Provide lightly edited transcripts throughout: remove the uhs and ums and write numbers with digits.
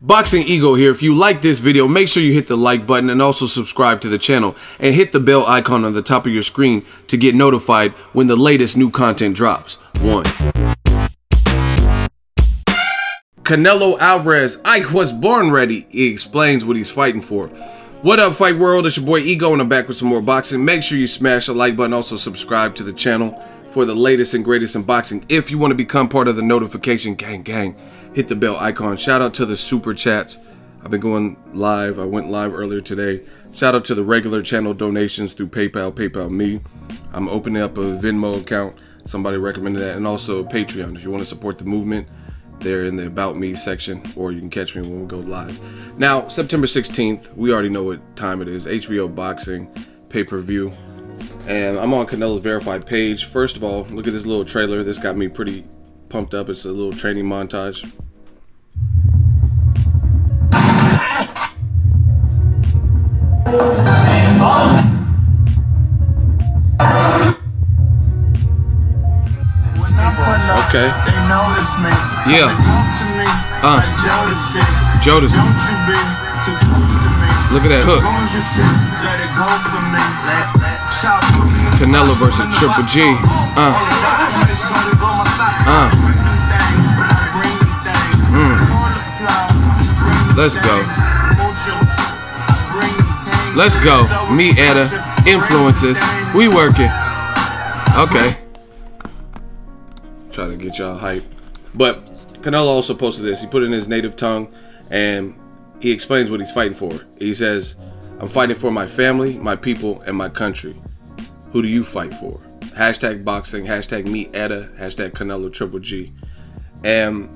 Boxingego here. If you like this video, make sure you hit the like button and also subscribe to the channel and hit the bell icon on the top of your screen to get notified when the latest new content drops. 1. Canelo Alvarez, I was born ready. He explains what he's fighting for. What up, Fight World? It's your boy Ego and I'm back with some more boxing. Make sure you smash the like button, also subscribe to the channel for the latest and greatest in boxing. If you want to become part of the notification gang, hit the bell icon. Shout out to the super chats. I've been going live. I went live earlier today. Shout out to the regular channel donations through PayPal me. I'm opening up a Venmo account. Somebody recommended that. And also Patreon. If you want to support the movement, they're in the About Me section, or you can catch me when we go live. Now, September 16th, we already know what time it is. HBO Boxing pay-per-view. And I'm on Canelo's verified page. First of all, look at this little trailer. This got me pretty pumped up. It's a little training montage. Okay. Yeah. Jodeci. Look at that hook. Canelo versus Triple G. Let's go. Let's go. Me, Etta, influences. We working. Okay. Try to get y'all hype. But Canelo also posted this. He put it in his native tongue and he explains what he's fighting for. He says, I'm fighting for my family, my people, and my country. Who do you fight for? Hashtag boxing, hashtag me, Etta, hashtag Canelo Triple G. And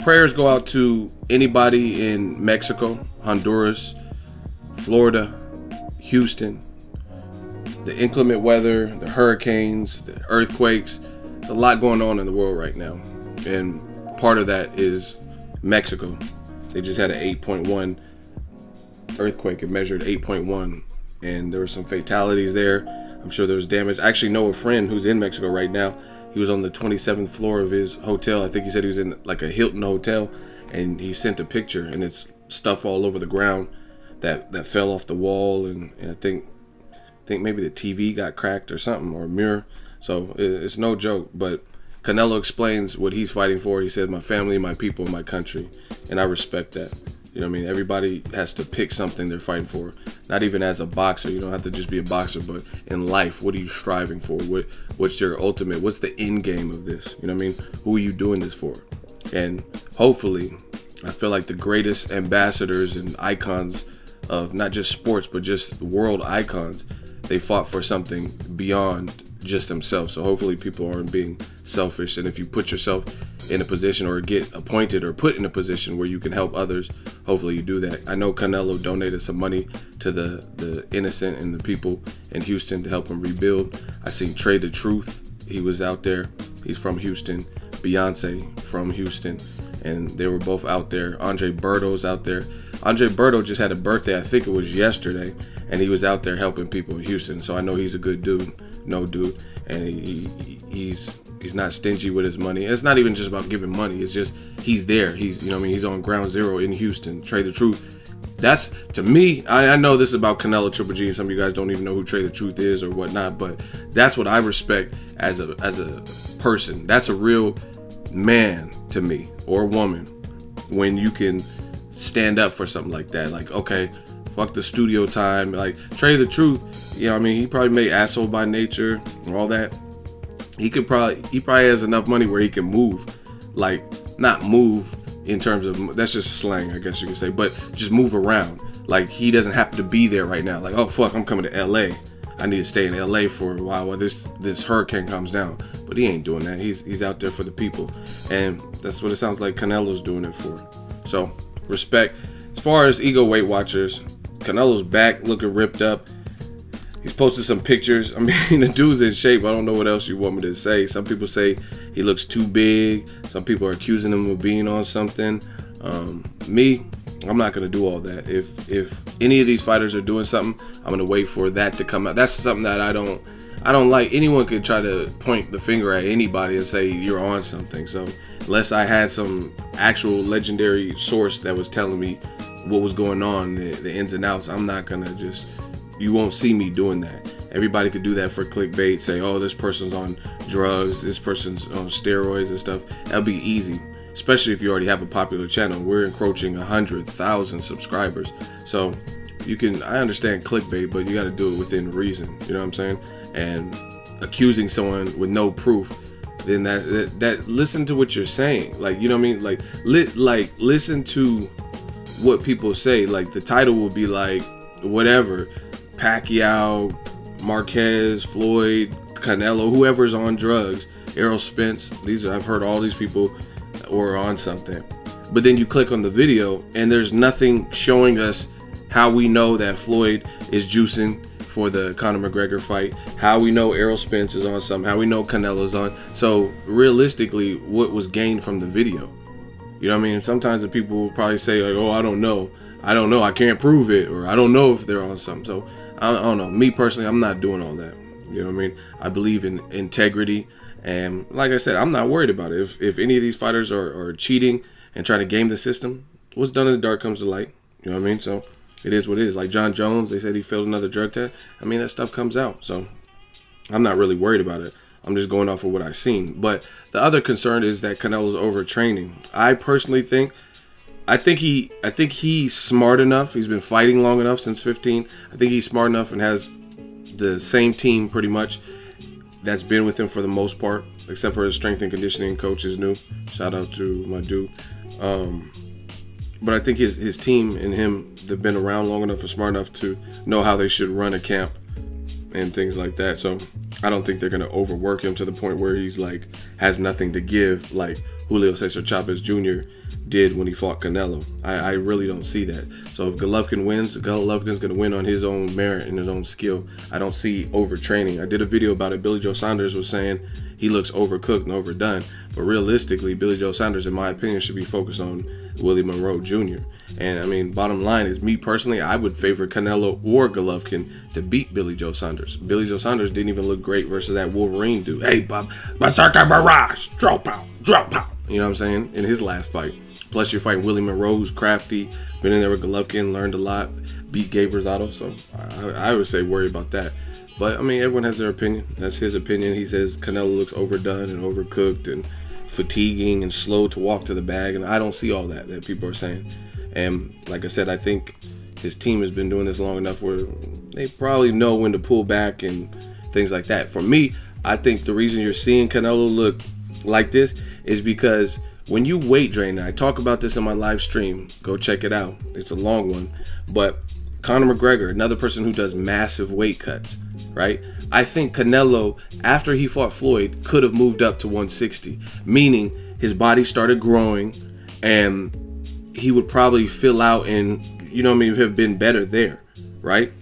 prayers go out to anybody in Mexico, Honduras, Florida, Houston, the inclement weather, the hurricanes, the earthquakes. There's a lot going on in the world right now. And part of that is Mexico. They just had an 8.1 earthquake. It measured 8.1. And there were some fatalities there. I'm sure there was damage. I actually know a friend who's in Mexico right now. He was on the 27th floor of his hotel. I think he said he was in like a Hilton hotel. And he sent a picture. And it's stuff all over the ground that fell off the wall. And I think maybe the TV got cracked or something, or a mirror. So it's no joke. But Canelo explains what he's fighting for. He said, my family, my people, my country. And I respect that. You know what I mean? Everybody has to pick something they're fighting for. Not even as a boxer. You don't have to just be a boxer, but in life, what are you striving for? What's your ultimate? What's the end game of this? You know what I mean? Who are you doing this for? And hopefully, I feel like the greatest ambassadors and icons of not just sports, but just world icons, they fought for something beyond just themselves. So hopefully people aren't being selfish, and if you put yourself in a position or get appointed or put in a position where you can help others, hopefully you do that. I know Canelo donated some money to the innocent and the people in Houston to help them rebuild. I seen Trade the Truth. He was out there. He's from Houston. Beyonce from Houston, and they were both out there. Andre Berto's out there. Andre Berto just had a birthday, I think it was yesterday, and he was out there helping people in Houston. So I know he's a good dude. No dude, and he's not stingy with his money. It's not even just about giving money. It's just he's there. He's, you know what I mean, he's on ground zero in Houston. Trade the Truth. That's, to me, I know this is about Canelo Triple G, and some of you guys don't even know who Trade the Truth is or whatnot, but that's what I respect as a person. That's a real man to me, or woman, when you can stand up for something like that. Like, okay, fuck the studio time. Like, Trade the Truth, you know what I mean, he probably made Asshole by Nature and all that. He probably has enough money where he can move, like, not move in terms of, that's just slang, I guess you could say, but just move around. Like, he doesn't have to be there right now. Like, oh fuck, I'm coming to LA. I need to stay in LA for a while this hurricane comes down. But he ain't doing that. He's out there for the people. And that's what it sounds like Canelo's doing it for. So, respect. As far as Ego Weight Watchers, Canelo's back looking ripped up. He's posted some pictures. I mean, the dude's in shape. I don't know what else you want me to say. Some people say he looks too big. Some people are accusing him of being on something. Me, I'm not gonna do all that. If any of these fighters are doing something, I'm gonna wait for that to come out. That's something that I don't like. Anyone could try to point the finger at anybody and say you're on something. So unless I had some actual legendary source that was telling me what was going on, the ins and outs, I'm not gonna just, you won't see me doing that. Everybody could do that for clickbait, say, oh, this person's on drugs, this person's on steroids and stuff. That'll be easy, especially if you already have a popular channel. We're encroaching 100,000 subscribers. So you can, I understand clickbait, but you got to do it within reason. You know what I'm saying? And accusing someone with no proof, then that listen to what you're saying. Like, you know what I mean? Like listen to what people say. Like the title will be like, whatever, Pacquiao, Marquez, Floyd, Canelo, whoever's on drugs, Errol Spence, I've heard all these people were on something. But then you click on the video and there's nothing showing us how we know that Floyd is juicing for the Conor McGregor fight, how we know Errol Spence is on something, how we know Canelo's on. So realistically, what was gained from the video? You know what I mean? And sometimes the people will probably say like, oh, I don't know, I can't prove it, or I don't know if they're on something. So I don't know. Me personally, I'm not doing all that. You know what I mean? I believe in integrity, and like I said, I'm not worried about it. If any of these fighters are cheating and trying to game the system, what's done in the dark comes to light. You know what I mean? So it is what it is. Like John Jones, they said he failed another drug test. I mean, that stuff comes out. So I'm not really worried about it. I'm just going off of what I've seen. But the other concern is that Canelo's overtraining. I personally think, I think he's smart enough. He's been fighting long enough since 15. I think he's smart enough and has the same team pretty much that's been with him for the most part, except for his strength and conditioning coach is new. Shout out to my dude. But I think his team and him, they've been around long enough and smart enough to know how they should run a camp and things like that. So I don't think they're going to overwork him to the point where he's like has nothing to give, like Julio Cesar Chavez Jr. did when he fought Canelo. I really don't see that. So if Golovkin wins, Golovkin's going to win on his own merit and his own skill. I don't see overtraining. I did a video about it. Billy Joe Saunders was saying he looks overcooked and overdone. But realistically, Billy Joe Saunders, in my opinion, should be focused on Willie Monroe Jr. And I mean, bottom line is, me personally, I would favor Canelo or Golovkin to beat Billy Joe Saunders. Billy Joe Saunders didn't even look great versus that Wolverine dude. Hey, Bob, Berserker Barrage, drop out. You know what I'm saying? In his last fight. Plus, you're fighting Willie Monroe, who's crafty, been in there with Golovkin, learned a lot, beat Gabe Rosado. So I would say worry about that. But I mean, everyone has their opinion. That's his opinion. He says Canelo looks overdone and overcooked and fatiguing and slow to walk to the bag, and I don't see all that people are saying. And like I said, I think his team has been doing this long enough where they probably know when to pull back and things like that. For me, I think the reason you're seeing Canelo look like this is because when you weight drain, and I talk about this in my live stream, go check it out, it's a long one, but Conor McGregor, another person who does massive weight cuts, right? I think Canelo, after he fought Floyd, could have moved up to 160, meaning his body started growing and he would probably fill out and, you know what I mean, have been better there, right?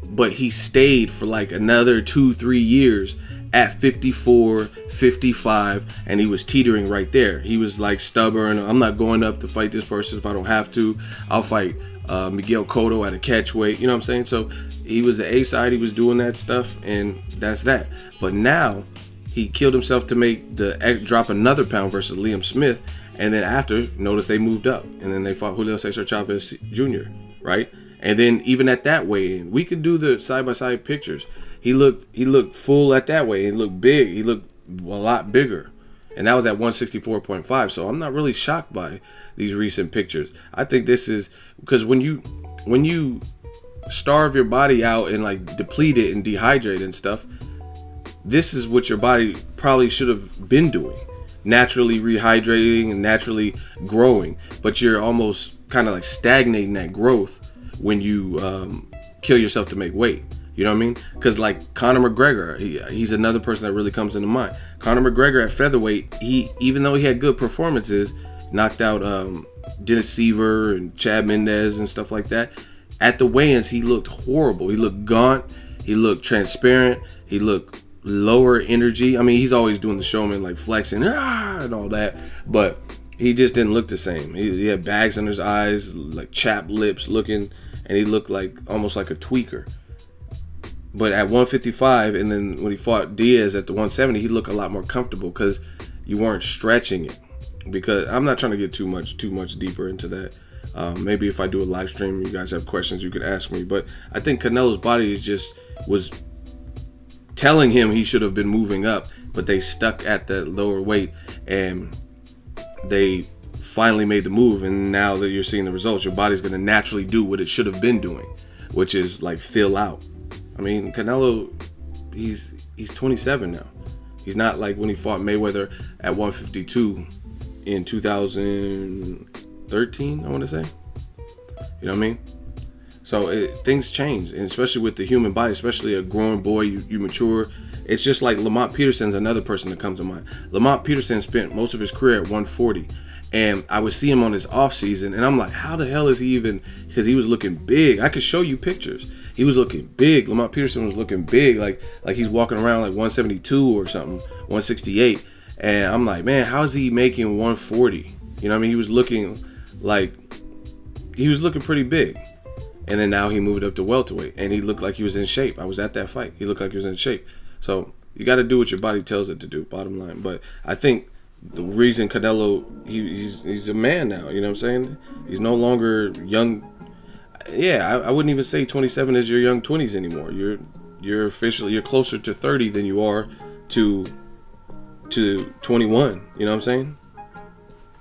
But he stayed for like another 2-3 years at 54, 55, and he was teetering right there. He was like stubborn. I'm not going up to fight this person if I don't have to. I'll fight Miguel Cotto at a catch weight. You know what I'm saying? So he was the A side. He was doing that stuff, and that's that. But now he killed himself to make the drop another pound versus Liam Smith, and then after, notice they moved up, and then they fought Julio Cesar Chavez Jr., right? And then even at that weigh-in, we could do the side-by-side pictures. He looked full at that way. He looked big. He looked a lot bigger. And that was at 164.5. So I'm not really shocked by these recent pictures. I think this is because when you starve your body out and like deplete it and dehydrate and stuff, this is what your body probably should have been doing. Naturally rehydrating and naturally growing. But you're almost kind of like stagnating that growth when you kill yourself to make weight. You know what I mean? Because like Conor McGregor, he's another person that really comes into mind. Conor McGregor at featherweight, even though he had good performances, knocked out Dennis Seaver and Chad Mendez and stuff like that. At the weigh-ins, he looked horrible. He looked gaunt. He looked transparent. He looked lower energy. I mean, he's always doing the showman, like flexing and all that. But he just didn't look the same. He had bags under his eyes, like chapped lips looking, and he looked like almost like a tweaker. But at 155, and then when he fought Diaz at the 170, he looked a lot more comfortable because you weren't stretching it. Because I'm not trying to get too much deeper into that. Maybe if I do a live stream, you guys have questions, you could ask me. But I think Canelo's body was telling him he should have been moving up, but they stuck at that lower weight, and they finally made the move. And now that you're seeing the results, your body's going to naturally do what it should have been doing, which is like fill out. I mean, Canelo, he's 27 now. He's not like when he fought Mayweather at 152 in 2013, I want to say. You know what I mean? So things change, and especially with the human body, especially a growing boy, you mature. It's just like Lamont Peterson's another person that comes to mind. Lamont Peterson spent most of his career at 140, and I would see him on his off season, and I'm like, how the hell is he even? Because he was looking big. I could show you pictures. He was looking big. Lamont Peterson was looking big, like he's walking around like 172 or something, 168. And I'm like, man, how is he making 140? You know what I mean? He was looking pretty big. And then now he moved up to welterweight, and he looked like he was in shape. I was at that fight. He looked like he was in shape. So you got to do what your body tells it to do, bottom line. But I think the reason Canelo, he's a man now, you know what I'm saying? He's no longer young. Yeah, I wouldn't even say 27 is your young 20s anymore. You're closer to 30 than you are to 21. You know what I'm saying?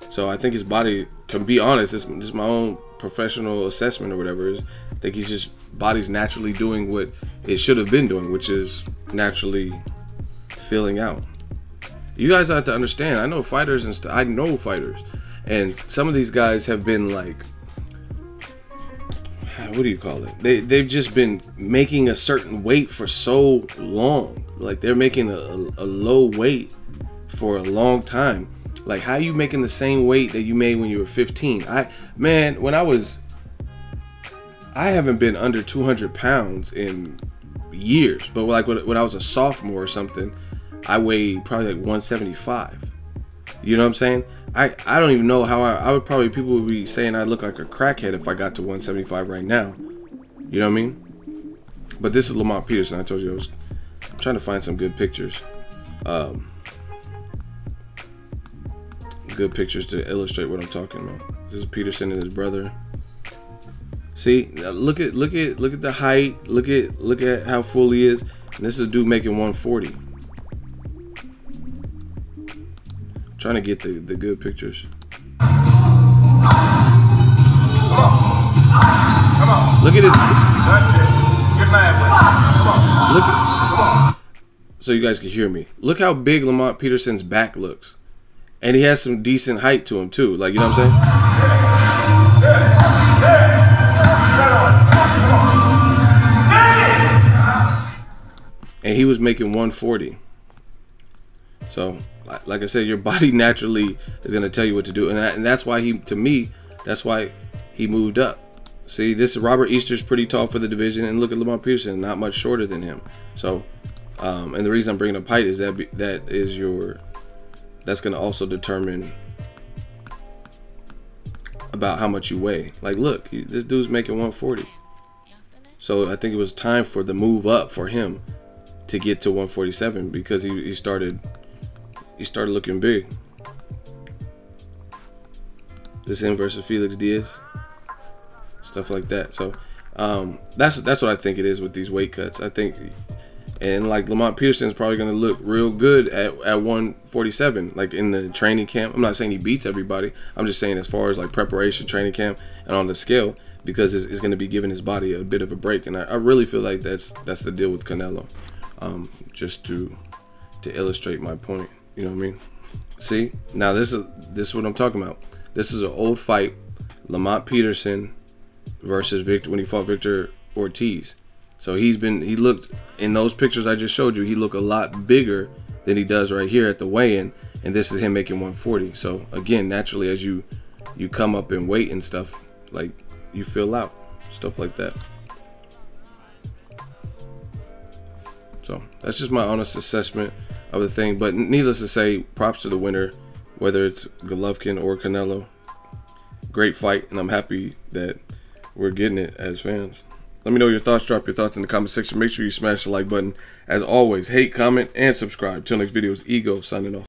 So I think his body, to be honest, this is my own professional assessment or whatever, is I think body's naturally doing what it should have been doing, which is naturally filling out. You guys have to understand, I know fighters and I know fighters, and some of these guys have been like, what do you call it? They've just been making a certain weight for so long. Like they're making a low weight for a long time. Like, how are you making the same weight that you made when you were 15? I haven't been under 200 pounds in years. But like when I was a sophomore or something, I weighed probably like 175. You know what I'm saying? I don't even know how I would probably, people would be saying I look like a crackhead if I got to 175 right now. You know what I mean? But this is Lamont Peterson. I told you I'm trying to find some good pictures. Good pictures to illustrate what I'm talking about. This is Peterson and his brother. See, look at the height. Look at how full he is. And this is a dude making 140. Trying to get the good pictures. Come on. Look at it. That's it. Good man, come on. Look at. So you guys can hear me. Look how big Lamont Peterson's back looks, and he has some decent height to him too. Like, you know what I'm saying? And he was making 140. So, like I said, your body naturally is going to tell you what to do. And that's why that's why he moved up. See, this Robert Easter's pretty tall for the division. And look at Lamont Peterson, not much shorter than him. So, and the reason I'm bringing up height is that's going to also determine about how much you weigh. Like, look, this dude's making 140. So I think it was time for the move up for him to get to 147 because he started looking big. This him versus Felix Diaz, stuff like that. So that's what I think it is with these weight cuts. I think, and like Lamont Peterson is probably going to look real good at 147, like in the training camp. I'm not saying he beats everybody. I'm just saying as far as like preparation, training camp, and on the scale, because it's going to be giving his body a bit of a break. And I really feel like that's the deal with Canelo. Just to illustrate my point. You know what I mean? See, now this is what I'm talking about. This is an old fight, Lamont Peterson versus Victor, when he fought Victor Ortiz. So he looked, in those pictures I just showed you, he looked a lot bigger than he does right here at the weigh-in, and this is him making 140. So again, naturally, as you come up in weight and stuff, like you fill out, stuff like that. So that's just my honest assessment of the thing. But needless to say, props to the winner, whether it's Golovkin or Canelo. Great fight, and I'm happy that we're getting it as fans. Let me know your thoughts. Drop your thoughts in the comment section. Make sure you smash the like button. As always, hate, comment, and subscribe. Till next video, is Ego signing off.